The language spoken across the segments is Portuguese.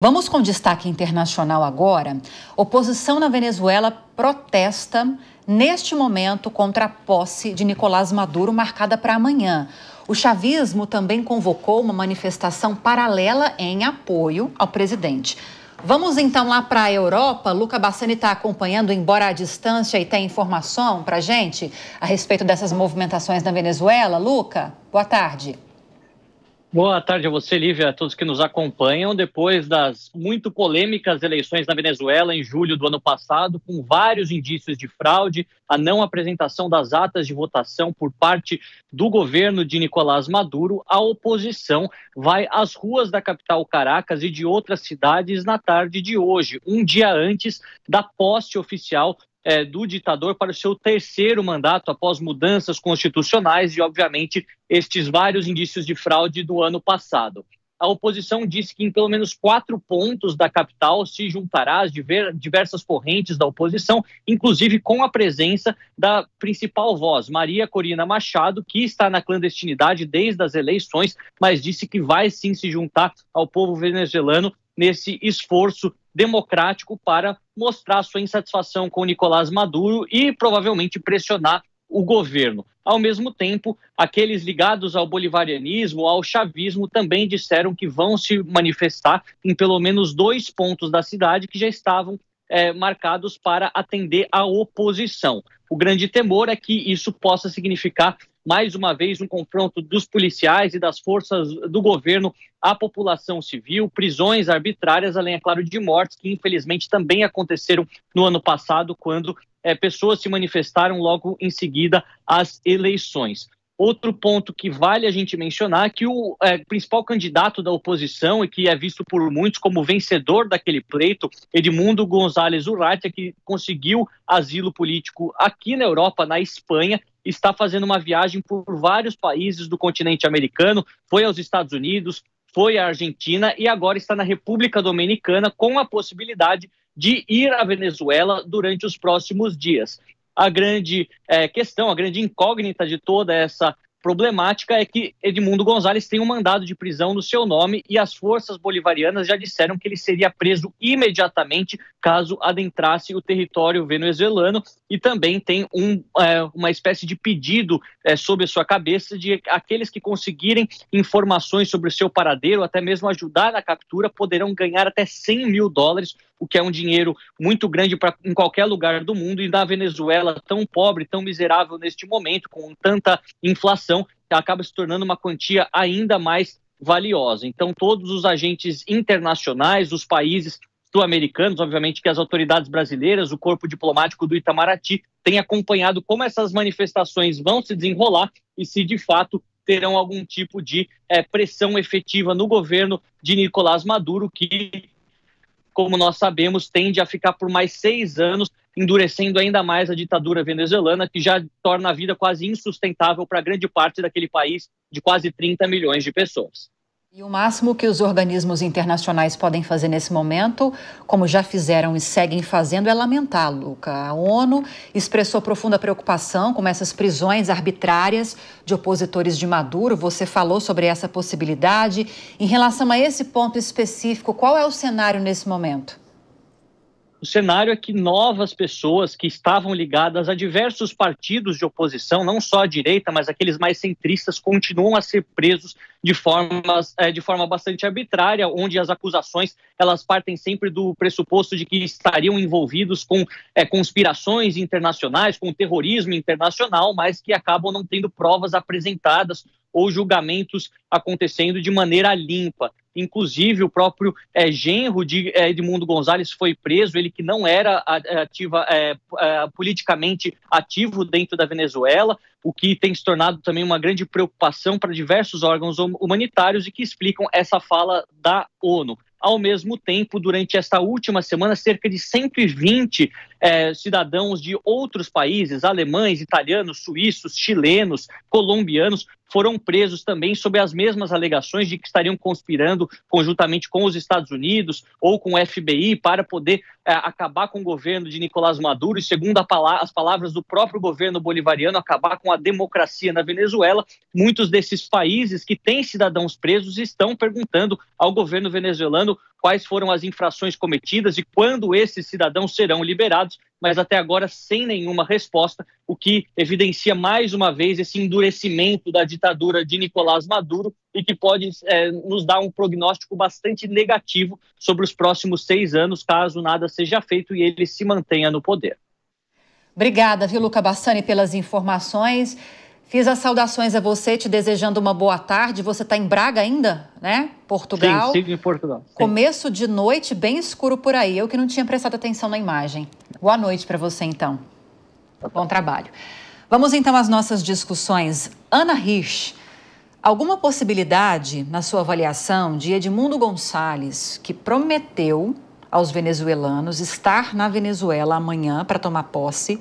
Vamos com destaque internacional agora. Oposição na Venezuela protesta neste momento contra a posse de Nicolás Maduro marcada para amanhã. O chavismo também convocou uma manifestação paralela em apoio ao presidente. Vamos então lá para a Europa. Luca Bassani está acompanhando, embora à distância, e tem informação para a gente a respeito dessas movimentações na Venezuela. Luca, boa tarde. Boa tarde a você, Lívia, a todos que nos acompanham. Depois das muito polêmicas eleições na Venezuela em julho do ano passado, com vários indícios de fraude, a não apresentação das atas de votação por parte do governo de Nicolás Maduro, a oposição vai às ruas da capital Caracas e de outras cidades na tarde de hoje, um dia antes da posse oficial do ditador para o seu terceiro mandato após mudanças constitucionais e, obviamente, estes vários indícios de fraude do ano passado. A oposição disse que em pelo menos 4 pontos da capital se juntará às diversas correntes da oposição, inclusive com a presença da principal voz, Maria Corina Machado, que está na clandestinidade desde as eleições, mas disse que vai sim se juntar ao povo venezuelano nesse esforço democrático para mostrar sua insatisfação com Nicolás Maduro e provavelmente pressionar o governo. Ao mesmo tempo, aqueles ligados ao bolivarianismo, ao chavismo, também disseram que vão se manifestar em pelo menos 2 pontos da cidade que já estavam marcados para atender a oposição. O grande temor é que isso possa significar, mais uma vez, um confronto dos policiais e das forças do governo à população civil, prisões arbitrárias, além, é claro, de mortes, que infelizmente também aconteceram no ano passado, quando pessoas se manifestaram logo em seguida às eleições. Outro ponto que vale a gente mencionar é que o principal candidato da oposição e que é visto por muitos como vencedor daquele pleito, Edmundo González Urratia, que conseguiu asilo político aqui na Europa, na Espanha, está fazendo uma viagem por vários países do continente americano, foi aos Estados Unidos, foi à Argentina e agora está na República Dominicana com a possibilidade de ir à Venezuela durante os próximos dias. A grande questão, a grande incógnita de toda essa problemática é que Edmundo González tem um mandado de prisão no seu nome e as forças bolivarianas já disseram que ele seria preso imediatamente caso adentrasse o território venezuelano e também tem uma espécie de pedido sobre a sua cabeça de aqueles que conseguirem informações sobre o seu paradeiro, até mesmo ajudar na captura, poderão ganhar até $100 mil, o que é um dinheiro muito grande em qualquer lugar do mundo, e na Venezuela tão pobre, tão miserável neste momento, com tanta inflação, acaba se tornando uma quantia ainda mais valiosa. Então, todos os agentes internacionais, os países sul-americanos, obviamente que as autoridades brasileiras, o corpo diplomático do Itamaraty, têm acompanhado como essas manifestações vão se desenrolar e se de fato terão algum tipo de pressão efetiva no governo de Nicolás Maduro, que, como nós sabemos, tende a ficar por mais 6 anos, endurecendo ainda mais a ditadura venezuelana, que já torna a vida quase insustentável para grande parte daquele país de quase 30 milhões de pessoas. E o máximo que os organismos internacionais podem fazer nesse momento, como já fizeram e seguem fazendo, é lamentar, Luca. A ONU expressou profunda preocupação com essas prisões arbitrárias de opositores de Maduro. Você falou sobre essa possibilidade. Em relação a esse ponto específico, qual é o cenário nesse momento? O cenário é que novas pessoas que estavam ligadas a diversos partidos de oposição, não só a direita, mas aqueles mais centristas, continuam a ser presos de forma bastante arbitrária, onde as acusações elas partem sempre do pressuposto de que estariam envolvidos com conspirações internacionais, com terrorismo internacional, mas que acabam não tendo provas apresentadas ou julgamentos acontecendo de maneira limpa. Inclusive, o próprio genro de Edmundo González foi preso, ele que não era politicamente ativo dentro da Venezuela, o que tem se tornado também uma grande preocupação para diversos órgãos humanitários e que explicam essa fala da ONU. Ao mesmo tempo, durante esta última semana, cerca de 120 cidadãos de outros países, alemães, italianos, suíços, chilenos, colombianos, foram presos também sob as mesmas alegações de que estariam conspirando conjuntamente com os Estados Unidos ou com o FBI para poder acabar com o governo de Nicolás Maduro e, segundo as palavras do próprio governo bolivariano, acabar com a democracia na Venezuela. Muitos desses países que têm cidadãos presos estão perguntando ao governo venezuelano quais foram as infrações cometidas e quando esses cidadãos serão liberados, mas até agora sem nenhuma resposta, o que evidencia mais uma vez esse endurecimento da ditadura de Nicolás Maduro e que pode nos dar um prognóstico bastante negativo sobre os próximos 6 anos, caso nada seja feito e ele se mantenha no poder. Obrigada, viu, Luca Bassani, pelas informações. Fiz as saudações a você, te desejando uma boa tarde. Você está em Braga ainda, né? Portugal. Sim, sigo em Portugal. Sim. Começo de noite, bem escuro por aí. Eu que não tinha prestado atenção na imagem. Boa noite para você, então. Bom trabalho. Vamos, então, às nossas discussões. Ana Hirsch, alguma possibilidade, na sua avaliação, de Edmundo Gonçalves, que prometeu aos venezuelanos estar na Venezuela amanhã para tomar posse,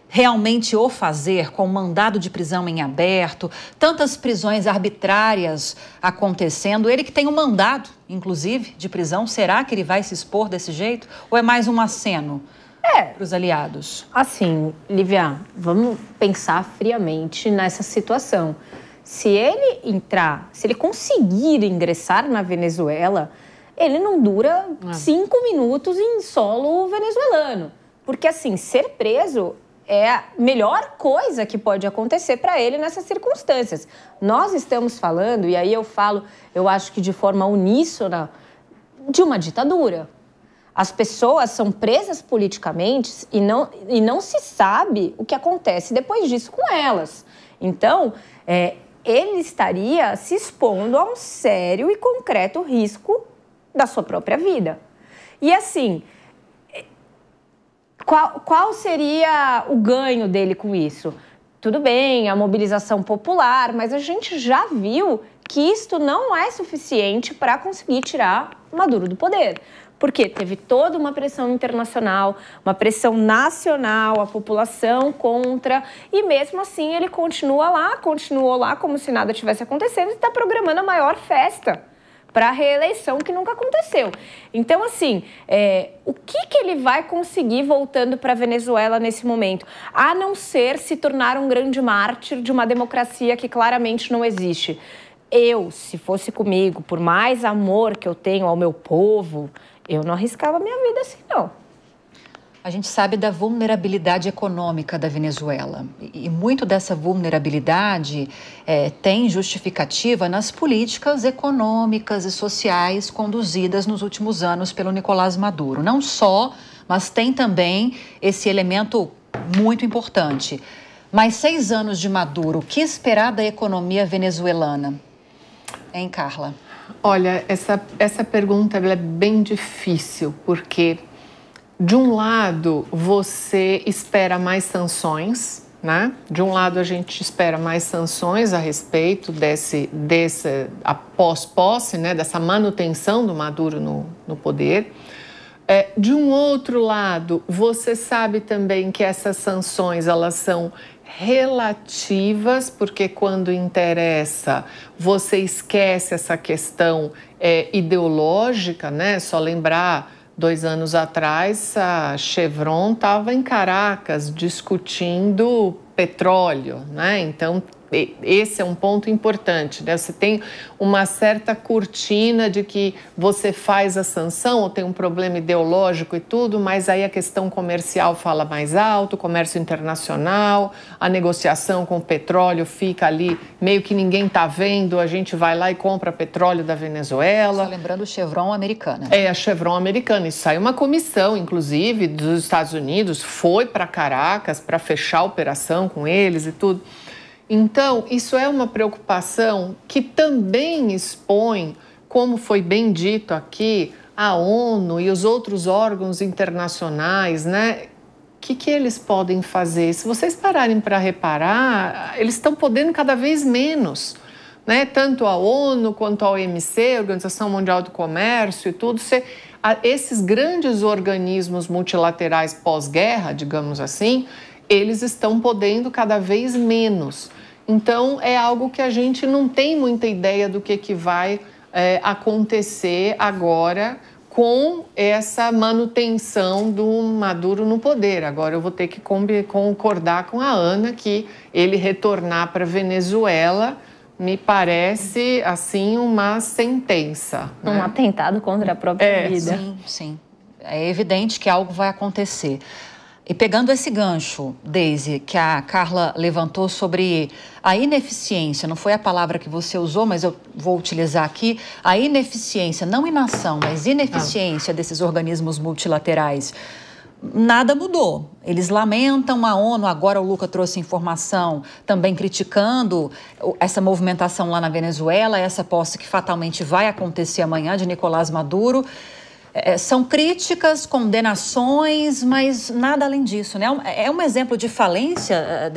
realmente o fazer com mandado de prisão em aberto, tantas prisões arbitrárias acontecendo, ele que tem um mandado, inclusive, de prisão, será que ele vai se expor desse jeito? Ou é mais um aceno para os aliados? Assim, Lívia, vamos pensar friamente nessa situação. Se ele conseguir ingressar na Venezuela, ele não dura 5 minutos em solo venezuelano. Porque, assim, ser preso é a melhor coisa que pode acontecer para ele nessas circunstâncias. Nós estamos falando, e aí eu acho que de forma uníssona, de uma ditadura. As pessoas são presas politicamente e não se sabe o que acontece depois disso com elas. Então, ele estaria se expondo a um sério e concreto risco da sua própria vida. E assim, qual seria o ganho dele com isso? Tudo bem, a mobilização popular, mas a gente já viu que isto não é suficiente para conseguir tirar Maduro do poder. Porque teve toda uma pressão internacional, uma pressão nacional, a população contra, e mesmo assim ele continuou lá como se nada tivesse acontecendo e está programando a maior festa para a reeleição que nunca aconteceu. Então, assim, o que ele vai conseguir voltando para a Venezuela nesse momento? A não ser se tornar um grande mártir de uma democracia que claramente não existe. Se fosse comigo, por mais amor que eu tenho ao meu povo, eu não arriscava a minha vida assim, não. A gente sabe da vulnerabilidade econômica da Venezuela e muito dessa vulnerabilidade tem justificativa nas políticas econômicas e sociais conduzidas nos últimos anos pelo Nicolás Maduro. Não só, mas tem também esse elemento muito importante. Mais 6 anos de Maduro, o que esperar da economia venezuelana? Hein, Carla? Olha, essa pergunta ela é bem difícil, porque de um lado, você espera mais sanções, né? De um lado, a gente espera mais sanções a respeito desse pós-posse, né? Dessa manutenção do Maduro no poder. De um outro lado, você sabe também que essas sanções, elas são relativas, porque quando interessa, você esquece essa questão ideológica, né? Só lembrar, 2 anos atrás, a Chevron estava em Caracas discutindo petróleo, né? Então, esse é um ponto importante, né? Você tem uma certa cortina de que você faz a sanção ou tem um problema ideológico e tudo, mas aí a questão comercial fala mais alto, comércio internacional, a negociação com o petróleo fica ali, meio que ninguém está vendo, a gente vai lá e compra petróleo da Venezuela. Só lembrando, Chevron americana. A Chevron americana. E saiu uma comissão, inclusive, dos Estados Unidos, foi para Caracas para fechar a operação com eles e tudo. Então, isso é uma preocupação que também expõe, como foi bem dito aqui, a ONU e os outros órgãos internacionais, né? O que eles podem fazer? Se vocês pararem para reparar, eles estão podendo cada vez menos, né? Tanto a ONU quanto a OMC, a Organização Mundial do Comércio e tudo. Esses grandes organismos multilaterais pós-guerra, digamos assim, eles estão podendo cada vez menos. Então, é algo que a gente não tem muita ideia do que vai acontecer agora com essa manutenção do Maduro no poder. Agora, eu vou ter que concordar com a Ana que ele retornar para a Venezuela me parece, assim, uma sentença. Um né? atentado contra a própria vida. Sim, sim. É evidente que algo vai acontecer. E pegando esse gancho, Deise, que a Carla levantou sobre a ineficiência, não foi a palavra que você usou, mas eu vou utilizar aqui, a ineficiência, não inação, mas ineficiência desses organismos multilaterais. Nada mudou. Eles lamentam a ONU, agora o Luca trouxe informação também criticando essa movimentação lá na Venezuela, essa posse que fatalmente vai acontecer amanhã de Nicolás Maduro. São críticas, condenações, mas nada além disso, né? É um exemplo de falência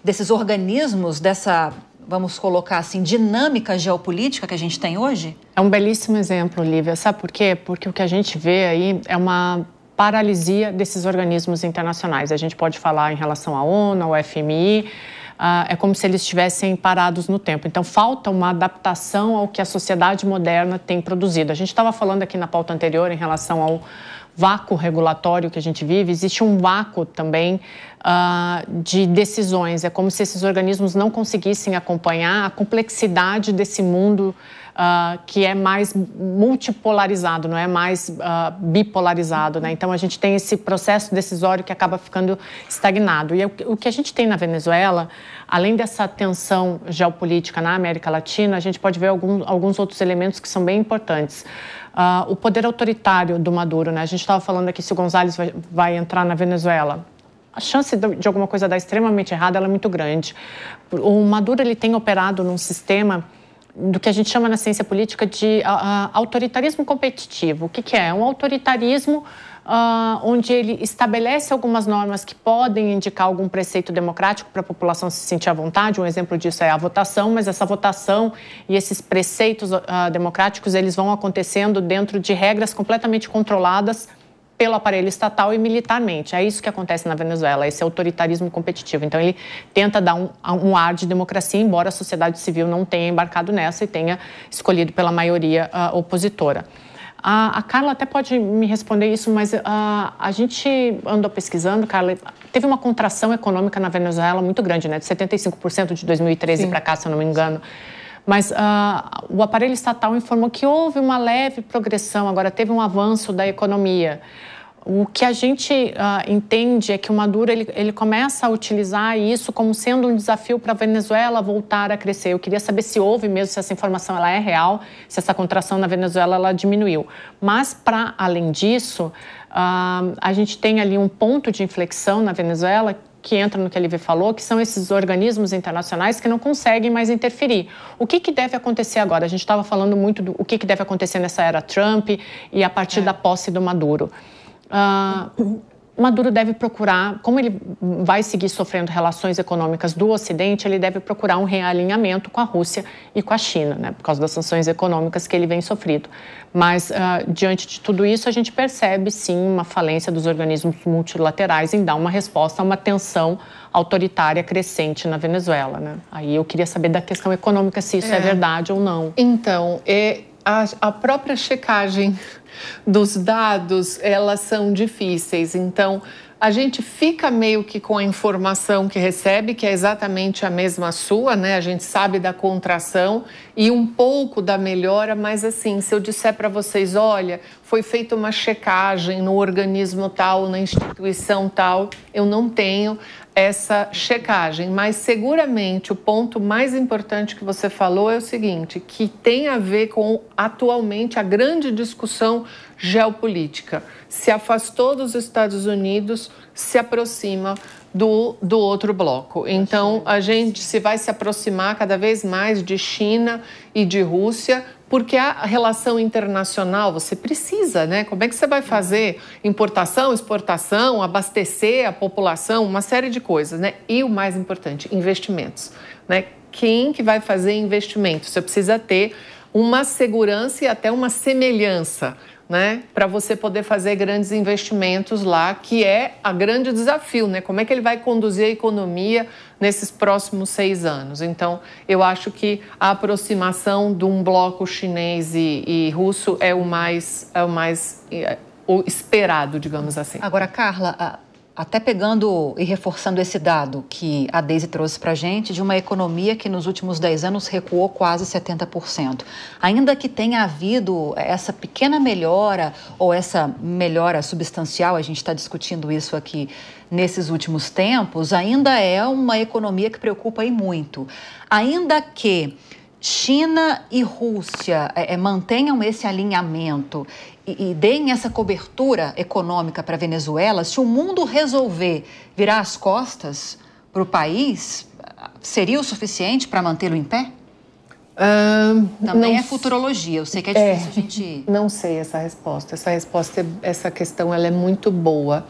desses organismos, dessa, vamos colocar assim, dinâmica geopolítica que a gente tem hoje? É um belíssimo exemplo, Lívia. Sabe por quê? Porque o que a gente vê aí é uma paralisia desses organismos internacionais. A gente pode falar em relação à ONU, ao FMI, é como se eles estivessem parados no tempo. Então, falta uma adaptação ao que a sociedade moderna tem produzido. A gente estava falando aqui na pauta anterior em relação ao vácuo regulatório que a gente vive. Existe um vácuo também de decisões. É como se esses organismos não conseguissem acompanhar a complexidade desse mundo que é mais multipolarizado, não é mais bipolarizado, né? Então, a gente tem esse processo decisório que acaba ficando estagnado. E o que a gente tem na Venezuela, além dessa tensão geopolítica na América Latina, a gente pode ver alguns outros elementos que são bem importantes. O poder autoritário do Maduro, né? A gente estava falando aqui se o González vai entrar na Venezuela. A chance de alguma coisa dar extremamente errada ela é muito grande. O Maduro ele tem operado num sistema do que a gente chama na ciência política de autoritarismo competitivo. O que é? Um autoritarismo onde ele estabelece algumas normas que podem indicar algum preceito democrático para a população se sentir à vontade. Um exemplo disso é a votação, mas essa votação e esses preceitos democráticos eles vão acontecendo dentro de regras completamente controladas pelo aparelho estatal e militarmente. É isso que acontece na Venezuela, esse autoritarismo competitivo. Então, ele tenta dar um ar de democracia, embora a sociedade civil não tenha embarcado nessa e tenha escolhido pela maioria opositora. A Carla até pode me responder isso, mas a gente andou pesquisando, Carla, teve uma contração econômica na Venezuela muito grande, né? De 75% de 2013 para cá, se eu não me engano. Mas o aparelho estatal informou que houve uma leve progressão, agora teve um avanço da economia. O que a gente entende é que o Maduro ele começa a utilizar isso como sendo um desafio para a Venezuela voltar a crescer. Eu queria saber se houve mesmo, se essa informação ela é real, se essa contração na Venezuela ela diminuiu. Mas, para além disso, a gente tem ali um ponto de inflexão na Venezuela que entra no que a Lívia falou, que são esses organismos internacionais que não conseguem mais interferir. O que deve acontecer agora? A gente estava falando muito do o que deve acontecer nessa era Trump e a partir da posse do Maduro. Maduro deve procurar, como ele vai seguir sofrendo relações econômicas do Ocidente, ele deve procurar um realinhamento com a Rússia e com a China, né, por causa das sanções econômicas que ele vem sofrendo. Mas, diante de tudo isso, a gente percebe, sim, uma falência dos organismos multilaterais em dar uma resposta a uma tensão autoritária crescente na Venezuela, né? Aí eu queria saber da questão econômica, se isso é verdade ou não. Então, a própria checagem dos dados, elas são difíceis. Então, a gente fica meio que com a informação que recebe, que é exatamente a mesma sua, né? A gente sabe da contração e um pouco da melhora, mas assim, se eu disser para vocês, olha, foi feita uma checagem no organismo tal, na instituição tal, eu não tenho essa checagem, mas seguramente o ponto mais importante que você falou é o seguinte, que tem a ver com atualmente a grande discussão geopolítica. Se afastou dos Estados Unidos, se aproxima do outro bloco. Então, a gente se vai se aproximar cada vez mais de China e de Rússia, porque a relação internacional, você precisa, né? Como é que você vai fazer importação, exportação, abastecer a população, uma série de coisas, né? E o mais importante, investimentos, né? Quem que vai fazer investimento? Você precisa ter uma segurança e até uma semelhança, né, para você poder fazer grandes investimentos lá, que é a grande desafio, né? Como é que ele vai conduzir a economia nesses próximos 6 anos? Então, eu acho que a aproximação de um bloco chinês e russo é o esperado, digamos assim. Agora, Carla, até pegando e reforçando esse dado que a Deise trouxe para a gente, de uma economia que nos últimos 10 anos recuou quase 70%. Ainda que tenha havido essa pequena melhora ou essa melhora substancial, a gente está discutindo isso aqui nesses últimos tempos, ainda é uma economia que preocupa aí muito. Ainda que China e Rússia mantenham esse alinhamento e deem essa cobertura econômica para a Venezuela, se o mundo resolver virar as costas para o país, seria o suficiente para mantê-lo em pé? Também é futurologia, eu sei que é difícil a gente... Não sei essa resposta. Essa questão ela é muito boa,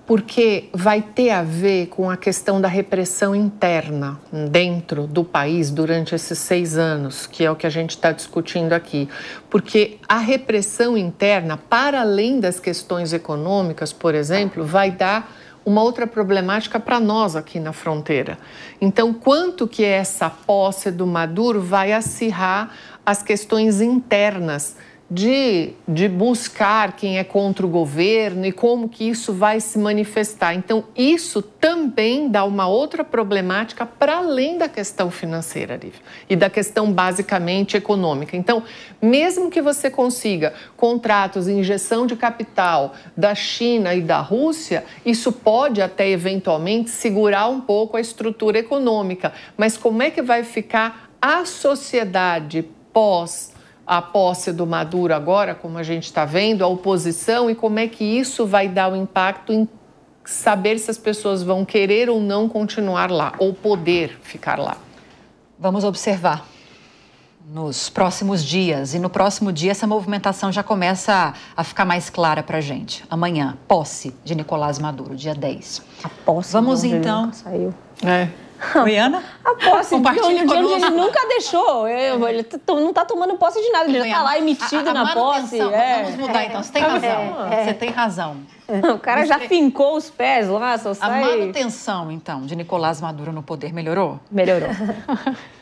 porque vai ter a ver com a questão da repressão interna dentro do país durante esses 6 anos, que é o que a gente está discutindo aqui. Porque a repressão interna, para além das questões econômicas, por exemplo, vai dar uma outra problemática para nós aqui na fronteira. Então, quanto que essa posse do Maduro vai acirrar as questões internas de buscar quem é contra o governo e como que isso vai se manifestar. Então, isso também dá uma outra problemática para além da questão financeira, Lívia, e da questão basicamente econômica. Então, mesmo que você consiga contratos, injeção de capital da China e da Rússia, isso pode até eventualmente segurar um pouco a estrutura econômica. Mas como é que vai ficar a sociedade pós a posse do Maduro agora, como a gente está vendo, a oposição, e como é que isso vai dar um impacto em saber se as pessoas vão querer ou não continuar lá, ou poder ficar lá. Vamos observar nos próximos dias, e no próximo dia essa movimentação já começa a ficar mais clara para a gente. Amanhã, posse de Nicolás Maduro, dia 10. A posse Vamos então... Saiu. Oi, Ana? A posse de onde ele nunca deixou. Ele não está tomando posse de nada, ele já está lá emitido na posse. Vamos mudar então, você tem razão. Você tem razão. O cara já fincou os pés lá, só sai... A manutenção, então, de Nicolás Maduro no poder melhorou? Melhorou.